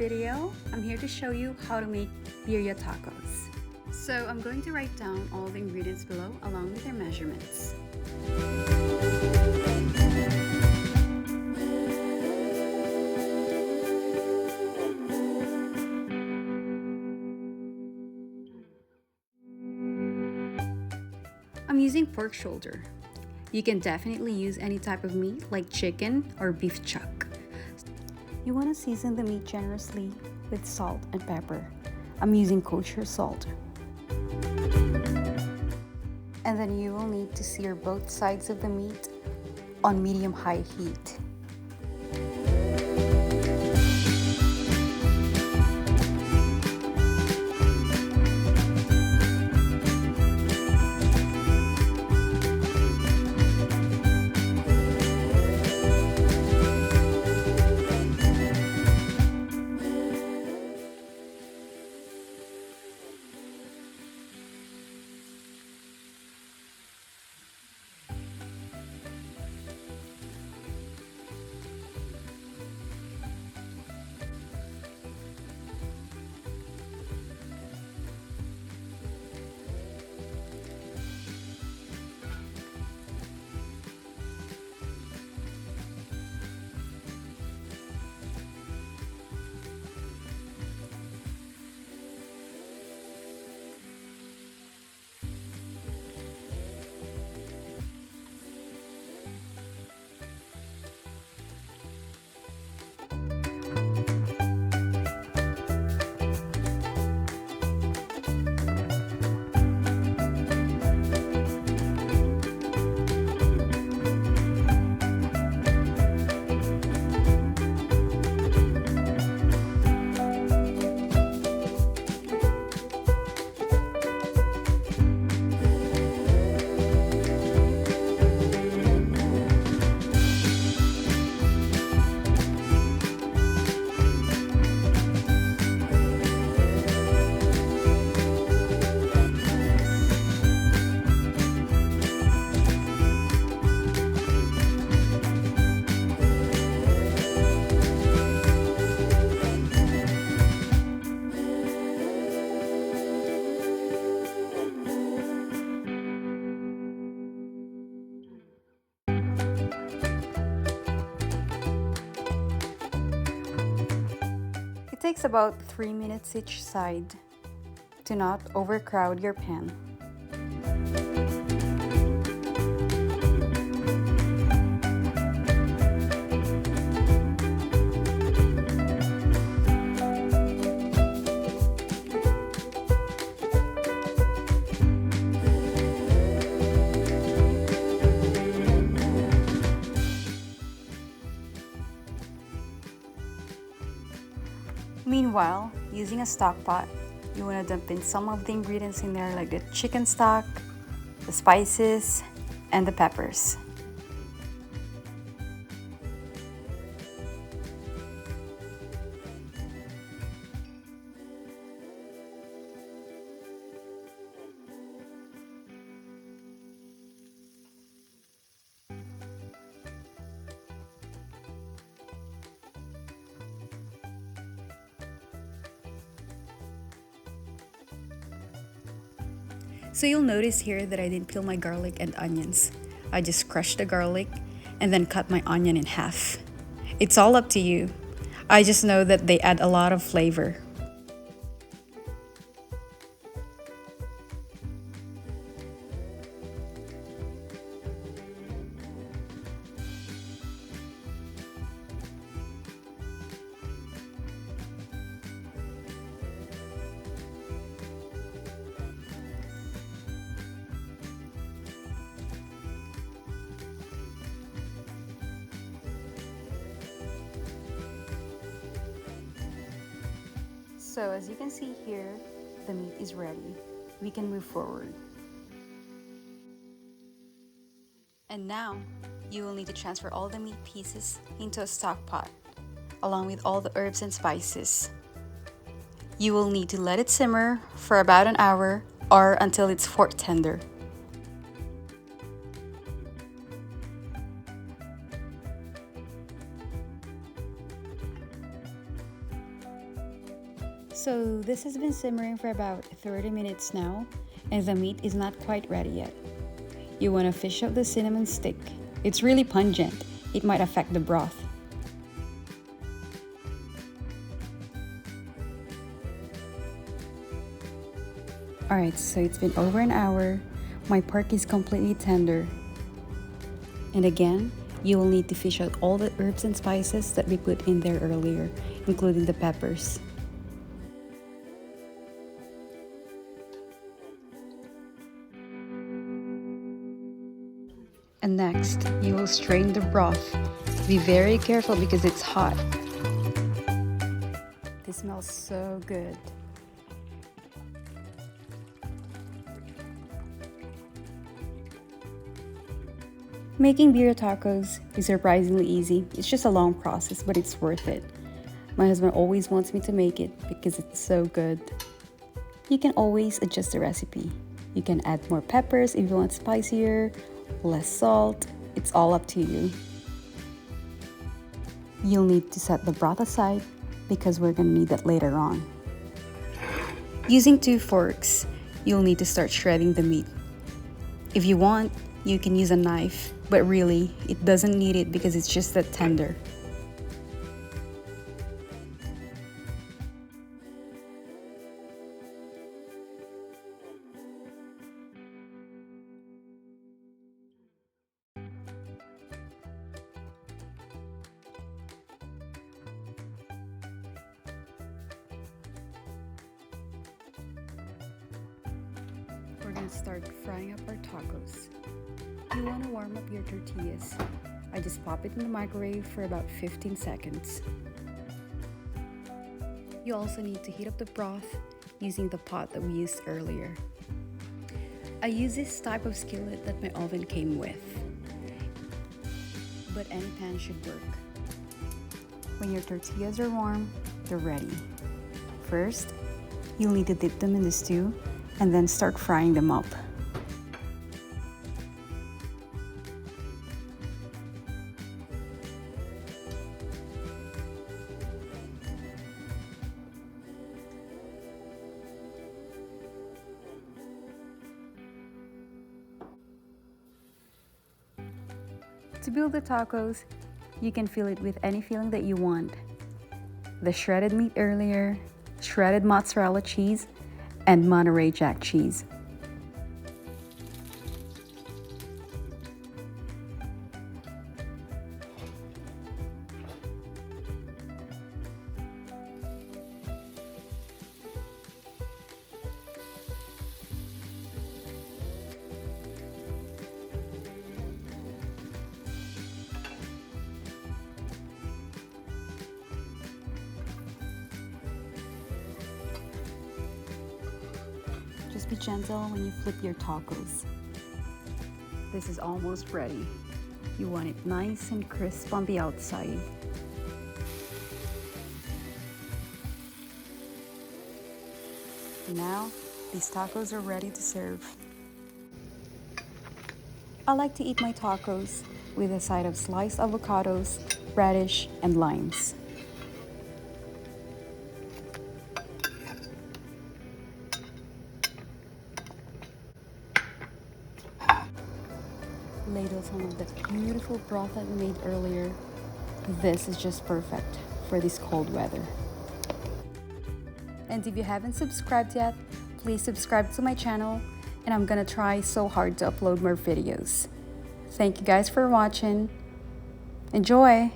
video, I'm here to show you how to make birria tacos. So I'm going to write down all the ingredients below along with their measurements. I'm using pork shoulder. You can definitely use any type of meat like chicken or beef chuck. You want to season the meat generously with salt and pepper. I'm using Kosher Salt. And then you will need to sear both sides of the meat on medium-high heat. It takes about 3 minutes each side. Do not overcrowd your pan. Meanwhile, using a stock pot, you want to dump in some of the ingredients in there like the chicken stock, the spices, and the peppers. So you'll notice here that I didn't peel my garlic and onions. I just crushed the garlic and then cut my onion in half. It's all up to you. I just know that they add a lot of flavor. So as you can see here, the meat is ready. We can move forward. And now, you will need to transfer all the meat pieces into a stock pot, along with all the herbs and spices. You will need to let it simmer for about an hour or until it's fork tender. So this has been simmering for about 30 minutes now, and the meat is not quite ready yet. You want to fish out the cinnamon stick. It's really pungent. It might affect the broth. Alright, so it's been over an hour. My pork is completely tender. And again, you will need to fish out all the herbs and spices that we put in there earlier, including the peppers. And next, you will strain the broth. Be very careful because it's hot. This smells so good. Making birria tacos is surprisingly easy. It's just a long process, but it's worth it. My husband always wants me to make it because it's so good. You can always adjust the recipe. You can add more peppers if you want spicier, less salt. It's all up to you. You'll need to set the broth aside because we're gonna need that later on. Using 2 forks, you'll need to start shredding the meat. If you want, you can use a knife, but really, it doesn't need it because it's just that tender. We're gonna start frying up our tacos. You want to warm up your tortillas. I just pop it in the microwave for about 15 seconds. You also need to heat up the broth using the pot that we used earlier. I use this type of skillet that my oven came with, but any pan should work. When your tortillas are warm, they're ready. First, you'll need to dip them in the stew and then start frying them up. To build the tacos, you can fill it with any filling that you want. The shredded meat earlier, shredded mozzarella cheese, and Monterey Jack cheese. Just be gentle when you flip your tacos. This is almost ready. You want it nice and crisp on the outside. Now, these tacos are ready to serve. I like to eat my tacos with a side of sliced avocados, radish, and limes. Ladle some of that beautiful broth that we made earlier. This is just perfect for this cold weather. And if you haven't subscribed yet, please subscribe to my channel, and I'm gonna try so hard to upload more videos. Thank you guys for watching. Enjoy!